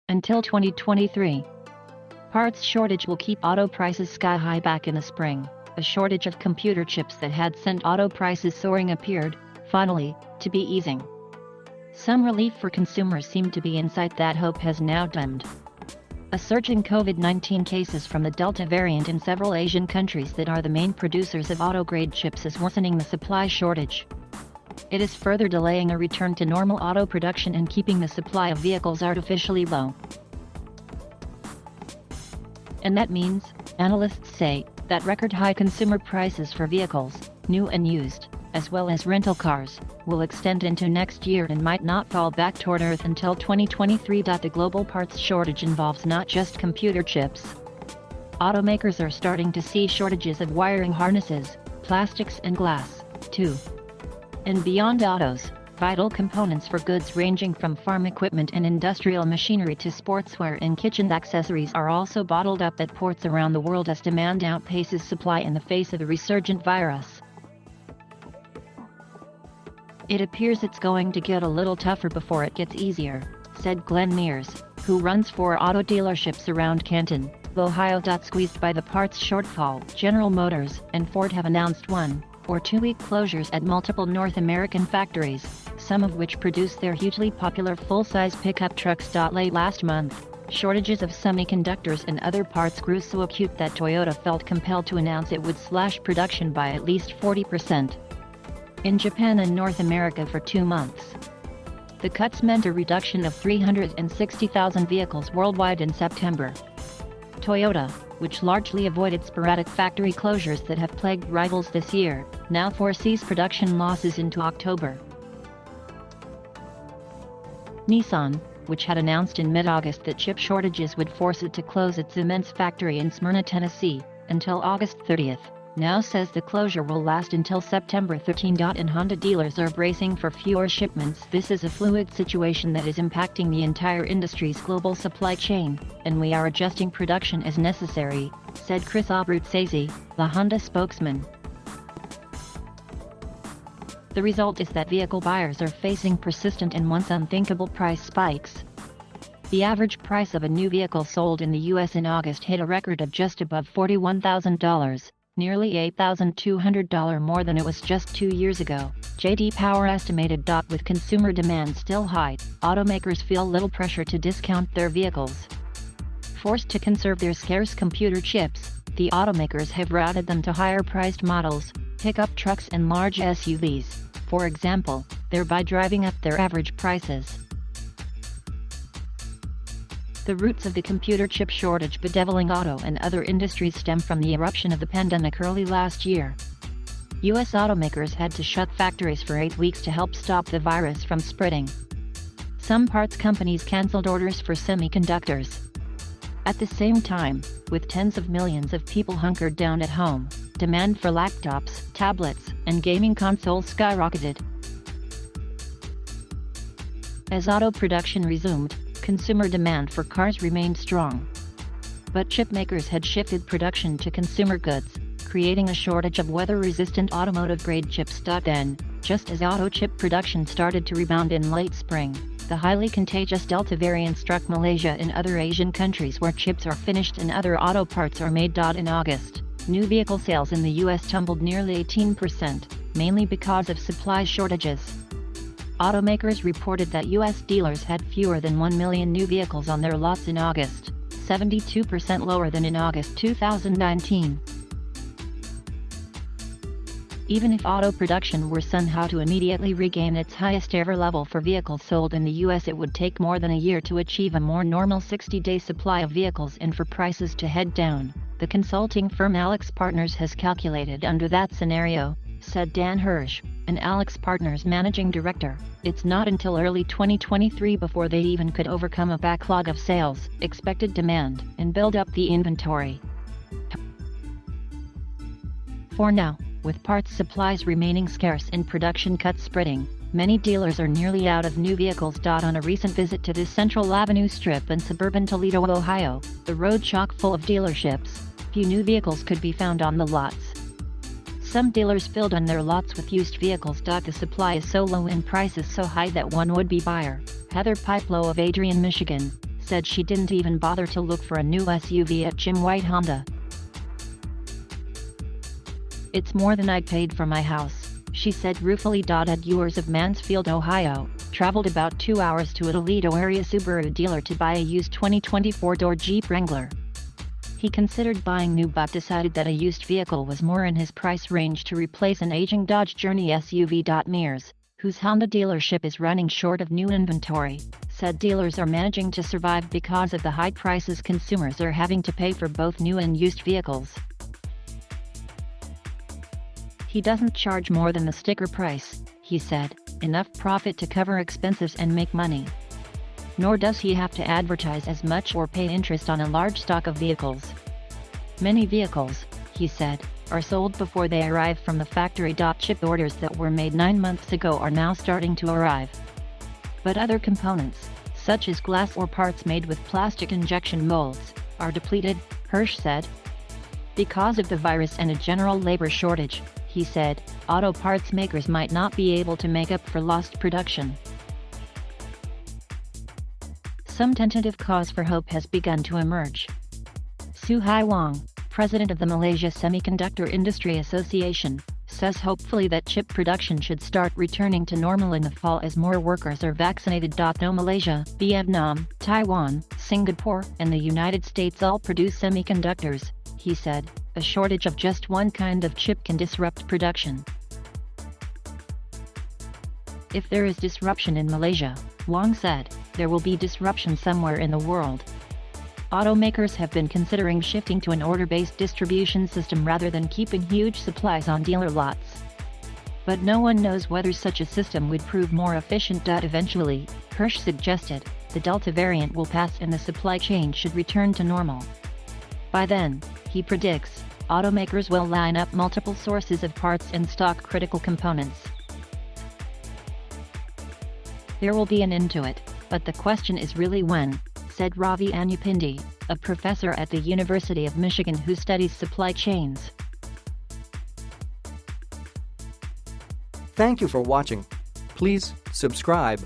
until 2023. Parts shortage will keep auto prices sky-high back in the spring. A shortage of computer chips that had sent auto prices soaring appeared, finally, to be easing. Some relief for consumers seemed to be in sight. That hope has now dimmed. A surge in COVID-19 cases from the Delta variant in several Asian countries that are the main producers of auto-grade chips is worsening the supply shortage. It is further delaying a return to normal auto production and keeping the supply of vehicles artificially low. And that means, analysts say, that record-high consumer prices for vehicles, new and used, as well as rental cars, will extend into next year and might not fall back toward earth until 2023. The global parts shortage involves not just computer chips. Automakers are starting to see shortages of wiring harnesses, plastics and glass, too. And beyond autos, vital components for goods ranging from farm equipment and industrial machinery to sportswear and kitchen accessories are also bottled up at ports around the world as demand outpaces supply in the face of a resurgent virus. It appears it's going to get a little tougher before it gets easier, said Glenn Mears, who runs 4 auto dealerships around Canton, Ohio. Squeezed by the parts shortfall, General Motors and Ford have announced 1 or 2 week closures at multiple North American factories, some of which produce their hugely popular full-size pickup trucks. Late last month, shortages of semiconductors and other parts grew so acute that Toyota felt compelled to announce it would slash production by at least 40%. In Japan and North America for 2 months. The cuts meant a reduction of 360,000 vehicles worldwide in September. Toyota, which largely avoided sporadic factory closures that have plagued rivals this year, now foresees production losses into October. Nissan, which had announced in mid-August that chip shortages would force it to close its immense factory in Smyrna, Tennessee, until August 30th, now says the closure will last until September 13. And Honda dealers are bracing for fewer shipments. This is a fluid situation that is impacting the entire industry's global supply chain, and we are adjusting production as necessary, said Chris Abruzzese, the Honda spokesman. The result is that vehicle buyers are facing persistent and once unthinkable price spikes. The average price of a new vehicle sold in the U.S. in August hit a record of just above $41,000. Nearly $8,200 more than it was just 2 years ago, J.D. Power estimated. With consumer demand still high, automakers feel little pressure to discount their vehicles. Forced to conserve their scarce computer chips, the automakers have routed them to higher-priced models, pickup trucks and large SUVs, for example, thereby driving up their average prices. The roots of the computer chip shortage bedeviling auto and other industries stem from the eruption of the pandemic early last year. U.S. automakers had to shut factories for 8 weeks to help stop the virus from spreading. Some parts companies canceled orders for semiconductors. At the same time, with tens of millions of people hunkered down at home, demand for laptops, tablets, and gaming consoles skyrocketed. As auto production resumed, consumer demand for cars remained strong. But chip makers had shifted production to consumer goods, creating a shortage of weather-resistant automotive-grade chips. Then, just as auto chip production started to rebound in late spring, the highly contagious Delta variant struck Malaysia and other Asian countries where chips are finished and other auto parts are made. In August, new vehicle sales in the U.S. tumbled nearly 18%, mainly because of supply shortages. Automakers reported that U.S. dealers had fewer than 1 million new vehicles on their lots in August, 72% lower than in August 2019. Even if auto production were somehow to immediately regain its highest ever level for vehicles sold in the U.S., it would take more than a year to achieve a more normal 60-day supply of vehicles and for prices to head down, the consulting firm AlixPartners has calculated. Under that scenario, said Dan Hirsch, an AlixPartners managing director, it's not until early 2023 before they even could overcome a backlog of sales, expected demand, and build up the inventory. For now, with parts supplies remaining scarce and production cuts spreading, many dealers are nearly out of new vehicles. On a recent visit to the Central Avenue Strip in suburban Toledo, Ohio, the road chock full of dealerships, few new vehicles could be found on the lots. Some dealers filled on their lots with used vehicles. The supply is so low and prices so high that one would-be buyer, Heather Pipelow of Adrian, Michigan, said she didn't even bother to look for a new SUV at Jim White Honda. "It's more than I paid for my house," she said ruefully. Ed Ewers of Mansfield, Ohio, traveled about 2 hours to a Toledo area Subaru dealer to buy a used 2020 four-door Jeep Wrangler. He considered buying new but decided that a used vehicle was more in his price range to replace an aging Dodge Journey SUV. Mears, whose Honda dealership is running short of new inventory, said dealers are managing to survive because of the high prices consumers are having to pay for both new and used vehicles. "He doesn't charge more than the sticker price," he said, "enough profit to cover expenses and make money. Nor does he have to advertise as much or pay interest on a large stock of vehicles. Many vehicles," he said, "are sold before they arrive from the factory. Chip orders that were made 9 months ago are now starting to arrive. But other components, such as glass or parts made with plastic injection molds, are depleted," Hirsch said. "Because of the virus and a general labor shortage," he said, "auto parts makers might not be able to make up for lost production." Some tentative cause for hope has begun to emerge. Suhai Wang, president of the Malaysia Semiconductor Industry Association, says hopefully that chip production should start returning to normal in the fall as more workers are vaccinated. No, Malaysia, Vietnam, Taiwan, Singapore, and the United States all produce semiconductors, he said. "A shortage of just one kind of chip can disrupt production. If there is disruption in Malaysia," Wang said, "there will be disruption somewhere in the world." Automakers have been considering shifting to an order-based distribution system rather than keeping huge supplies on dealer lots. But no one knows whether such a system would prove more efficient. Eventually, Hirsch suggested, the Delta variant will pass and the supply chain should return to normal. By then, he predicts, automakers will line up multiple sources of parts and stock critical components. "There will be an end to it, but the question is really when," said Ravi Anupindi, a professor at the University of Michigan who studies supply chains. Thank you for watching. Please subscribe.